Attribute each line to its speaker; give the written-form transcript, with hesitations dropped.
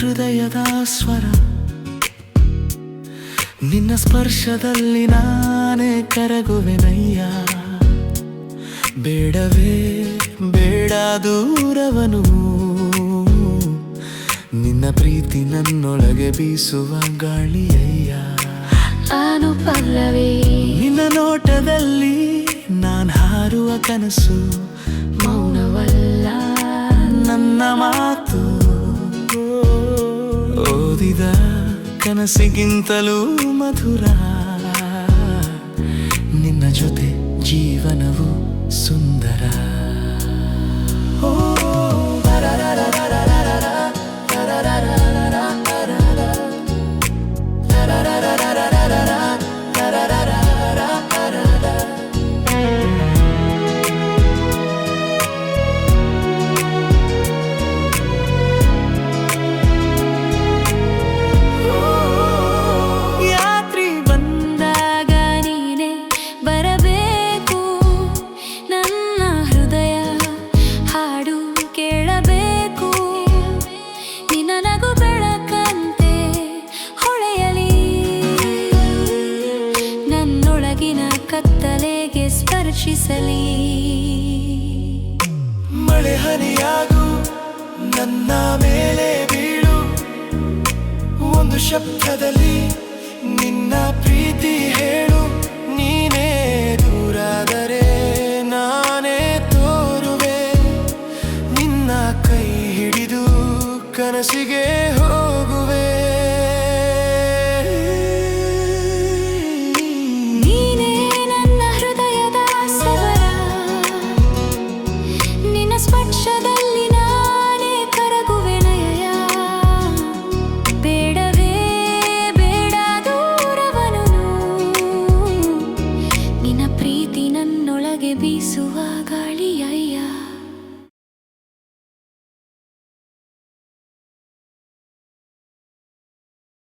Speaker 1: ಹೃದಯದ ಸ್ವರ ನಿನ್ನ ಸ್ಪರ್ಶದಲ್ಲಿ ನಾನೇ ಕರಗುವೆನಯ್ಯ. ಬೇಡವೇ ಬೇಡ ದೂರವನು, ನಿನ್ನ ಪ್ರೀತಿ ನನ್ನೊಳಗೆ ಬೀಸುವ ಗಾಳಿಯಯ್ಯ.
Speaker 2: ನಾನು ಪಲ್ಲವಿ,
Speaker 1: ನಿನ್ನ ನೋಟದಲ್ಲಿ ನಾನು ಹಾರುವ ಕನಸು.
Speaker 2: ಮೌನವಲ್ಲ
Speaker 1: ನನ್ನ ಮಾತು, ಓದಿದ ಕನಸಿಗಿಂತಲೂ ಮಧುರ. ನಿನ್ನ ಜೊತೆ ಜೀವನವು ಸುಂದರ.
Speaker 2: ಕತ್ತಲೆಗೆ ಸ್ಪರ್ಶಿಸಲಿ.
Speaker 1: ಮಳೆ ಹನಿಯಾಗು ನನ್ನ ಮೇಲೆ ಬೀಳು, ಒಂದು ಶಬ್ದದಲ್ಲಿ ನಿನ್ನ ಪ್ರೀತಿ ಹೇಳು. ನೀನೇ ದೂರಾದರೆ ನಾನೇ ತೋರುವೆ, ನಿನ್ನ ಕೈ ಹಿಡಿದು ಕನಸಿಗೆ ಹೋಗುವೆ.
Speaker 2: ಸ್ಪರ್ಶದಲ್ಲಿ ನಾನೇ ಕರಗುವೆನಯ್ಯ. ಬೇಡವೇ ಬೇಡ ದೂರವನು, ನಿನ್ನ ಪ್ರೀತಿ ನನ್ನೊಳಗೆ ಬೀಸುವ ಗಾಳಿಯ.